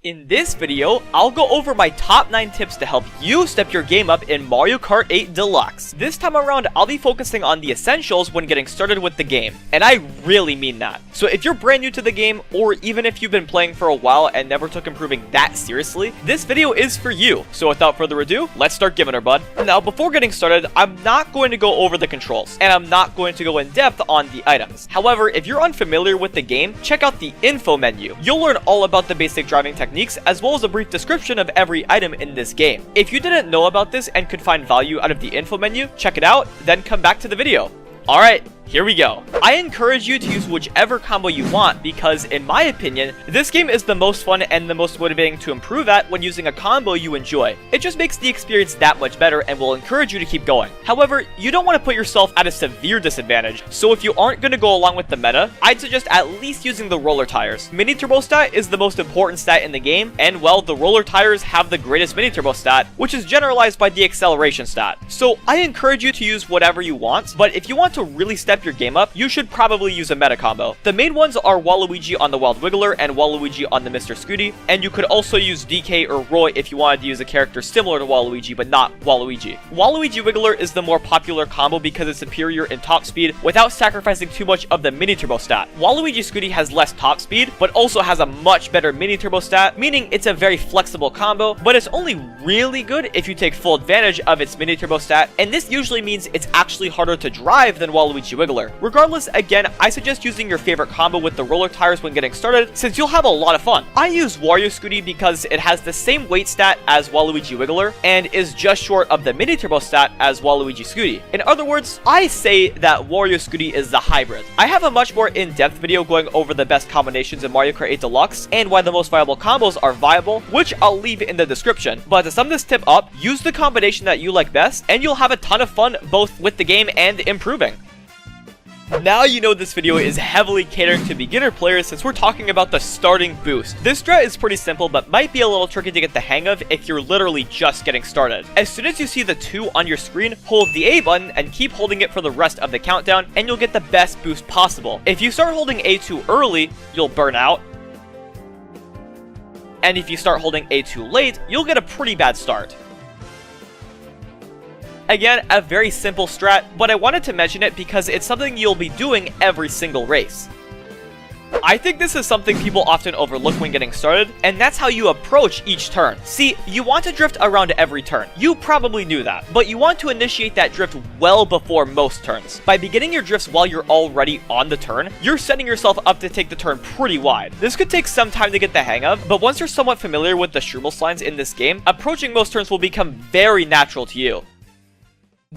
In this video, I'll go over my top 9 tips to help you step your game up in Mario Kart 8 Deluxe. This time around, I'll be focusing on the essentials when getting started with the game, and I really mean that. So if you're brand new to the game, or even if you've been playing for a while and never took improving that seriously, this video is for you. So without further ado, let's start giving her, bud. Now, before getting started, I'm not going to go over the controls, and I'm not going to go in depth on the items. However, if you're unfamiliar with the game, check out the info menu. You'll learn all about the basic driving techniques, as well as a brief description of every item in this game. If you didn't know about this and could find value out of the info menu, check it out, then come back to the video. Alright, here we go. I encourage you to use whichever combo you want because, in my opinion, this game is the most fun and the most motivating to improve at when using a combo you enjoy. It just makes the experience that much better and will encourage you to keep going. However, you don't want to put yourself at a severe disadvantage, so if you aren't going to go along with the meta, I'd suggest at least using the roller tires. Mini turbo stat is the most important stat in the game, and well, the roller tires have the greatest mini turbo stat, which is generalized by the acceleration stat. So I encourage you to use whatever you want, but if you want to really step your game up, you should probably use a meta combo. The main ones are Waluigi on the Wild Wiggler and Waluigi on the Mr. Scooty, and you could also use DK or Roy if you wanted to use a character similar to Waluigi but not Waluigi. Waluigi Wiggler is the more popular combo because it's superior in top speed without sacrificing too much of the mini turbo stat. Waluigi Scooty has less top speed but also has a much better mini turbo stat, meaning it's a very flexible combo, but it's only really good if you take full advantage of its mini turbo stat, and this usually means it's actually harder to drive than Waluigi Wiggler. Regardless, again, I suggest using your favorite combo with the roller tires when getting started, since you'll have a lot of fun. I use Wario Scooty because it has the same weight stat as Waluigi Wiggler, and is just short of the mini turbo stat as Waluigi Scooty. In other words, I say that Wario Scooty is the hybrid. I have a much more in-depth video going over the best combinations in Mario Kart 8 Deluxe, and why the most viable combos are viable, which I'll leave in the description. But to sum this tip up, use the combination that you like best, and you'll have a ton of fun both with the game and improving. Now you know this video is heavily catering to beginner players since we're talking about the starting boost. This strat is pretty simple but might be a little tricky to get the hang of if you're literally just getting started. As soon as you see the 2 on your screen, hold the A button and keep holding it for the rest of the countdown and you'll get the best boost possible. If you start holding A too early, you'll burn out. And if you start holding A too late, you'll get a pretty bad start. Again, a very simple strat, but I wanted to mention it because it's something you'll be doing every single race. I think this is something people often overlook when getting started, and that's how you approach each turn. See, you want to drift around every turn. You probably knew that, but you want to initiate that drift well before most turns. By beginning your drifts while you're already on the turn, you're setting yourself up to take the turn pretty wide. This could take some time to get the hang of, but once you're somewhat familiar with the Shroomal lines in this game, approaching most turns will become very natural to you.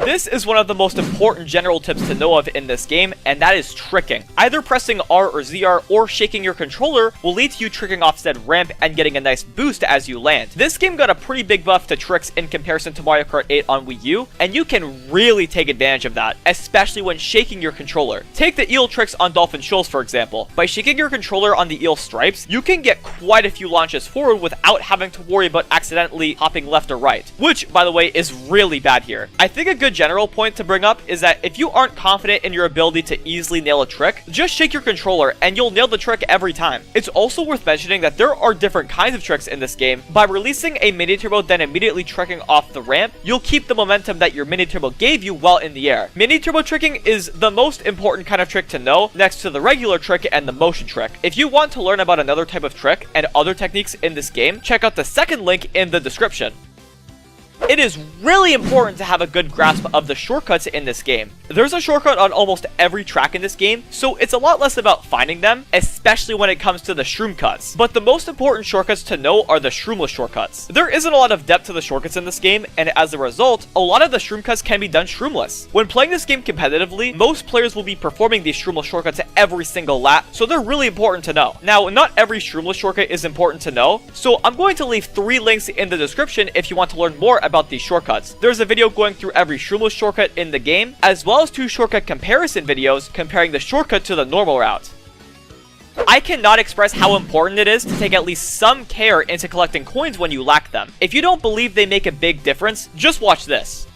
This is one of the most important general tips to know of in this game, and that is tricking. Either pressing R or ZR or shaking your controller will lead to you tricking off said ramp and getting a nice boost as you land. This game got a pretty big buff to tricks in comparison to Mario Kart 8 on Wii U, and you can really take advantage of that, especially when shaking your controller. Take the eel tricks on Dolphin Shoals for example. By shaking your controller on the eel stripes, you can get quite a few launches forward without having to worry about accidentally hopping left or right, which, by the way, is really bad here. I think a good general point to bring up is that if you aren't confident in your ability to easily nail a trick, just shake your controller and you'll nail the trick every time. It's also worth mentioning that there are different kinds of tricks in this game. By releasing a mini turbo then immediately tricking off the ramp, you'll keep the momentum that your mini turbo gave you while in the air. Mini turbo tricking is the most important kind of trick to know next to the regular trick and the motion trick. If you want to learn about another type of trick and other techniques in this game, check out the second link in the description. It is really important to have a good grasp of the shortcuts in this game. There's a shortcut on almost every track in this game, so it's a lot less about finding them, especially when it comes to the shroom cuts. But the most important shortcuts to know are the shroomless shortcuts. There isn't a lot of depth to the shortcuts in this game, and as a result, a lot of the shroom cuts can be done shroomless. When playing this game competitively, most players will be performing these shroomless shortcuts every single lap, so they're really important to know. Now, not every shroomless shortcut is important to know, so I'm going to leave 3 links in the description if you want to learn more about these shortcuts. There's a video going through every shroomless shortcut in the game, as well as 2 shortcut comparison videos comparing the shortcut to the normal route. I cannot express how important it is to take at least some care into collecting coins when you lack them. If you don't believe they make a big difference, just watch this.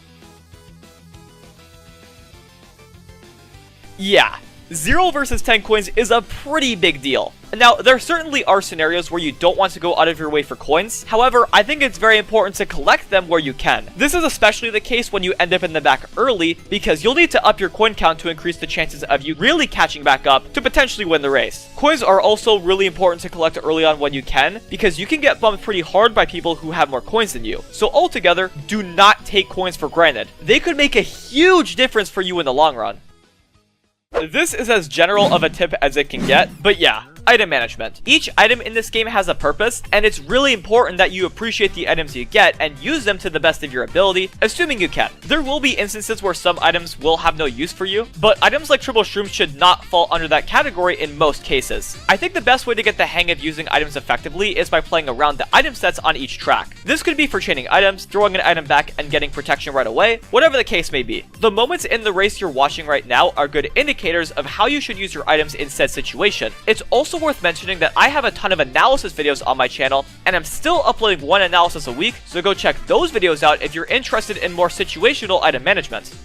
Yeah, 0 versus 10 coins is a pretty big deal. Now, there certainly are scenarios where you don't want to go out of your way for coins. However, I think it's very important to collect them where you can. This is especially the case when you end up in the back early, because you'll need to up your coin count to increase the chances of you really catching back up to potentially win the race. Coins are also really important to collect early on when you can, because you can get bumped pretty hard by people who have more coins than you. So altogether, do not take coins for granted. They could make a huge difference for you in the long run. This is as general of a tip as it can get, but yeah. Item management. Each item in this game has a purpose, and it's really important that you appreciate the items you get and use them to the best of your ability, assuming you can. There will be instances where some items will have no use for you, but items like triple shrooms should not fall under that category in most cases. I think the best way to get the hang of using items effectively is by playing around the item sets on each track. This could be for chaining items, throwing an item back and getting protection right away, whatever the case may be. The moments in the race you're watching right now are good indicators of how you should use your items in said situation. It's also worth mentioning that I have a ton of analysis videos on my channel, and I'm still uploading one analysis a week, so go check those videos out if you're interested in more situational item management.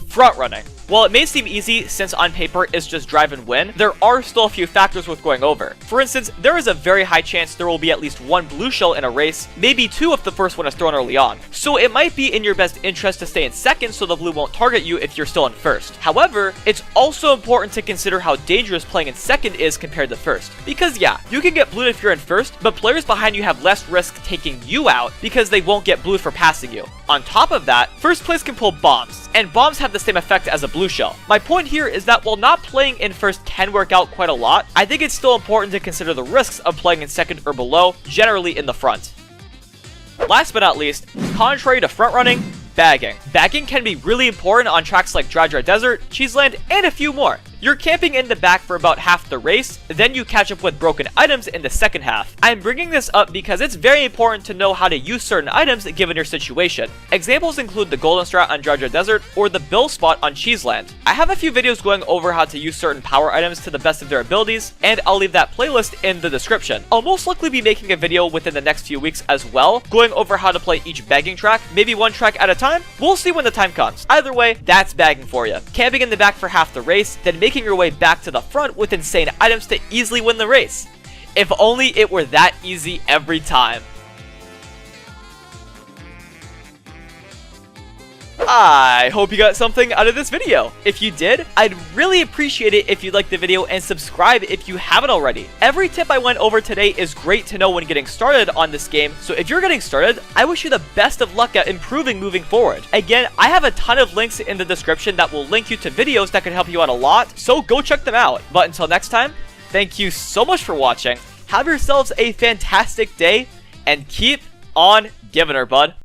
Frontrunning. While it may seem easy, since on paper it's just drive and win, there are still a few factors worth going over. For instance, there is a very high chance there will be at least one blue shell in a race, maybe two if the first one is thrown early on. So it might be in your best interest to stay in second so the blue won't target you if you're still in first. However, it's also important to consider how dangerous playing in second is compared to first. Because yeah, you can get blued if you're in first, but players behind you have less risk taking you out because they won't get blued for passing you. On top of that, first place can pull bombs, and bombs have the same effect as a blue shell. My point here is that while not playing in first can work out quite a lot, I think it's still important to consider the risks of playing in second or below, generally in the front. Last but not least, contrary to front running, bagging. Bagging can be really important on tracks like Dry Desert, Cheeseland, and a few more. You're camping in the back for about half the race, then you catch up with broken items in the second half. I'm bringing this up because it's very important to know how to use certain items given your situation. Examples include the Golden Strat on Dry Desert or the Bill Spot on Cheeseland. I have a few videos going over how to use certain power items to the best of their abilities, and I'll leave that playlist in the description. I'll most likely be making a video within the next few weeks as well, going over how to play each bagging track, maybe one track at a time. We'll see when the time comes. Either way, that's bagging for you. Camping in the back for half the race, then making your way back to the front with insane items to easily win the race. If only it were that easy every time. I hope you got something out of this video. If you did, I'd really appreciate it if you'd like the video and subscribe if you haven't already. Every tip I went over today is great to know when getting started on this game, so if you're getting started, I wish you the best of luck at improving moving forward. Again, I have a ton of links in the description that will link you to videos that can help you out a lot, so go check them out. But until next time, thank you so much for watching, have yourselves a fantastic day, and keep on giving her, bud.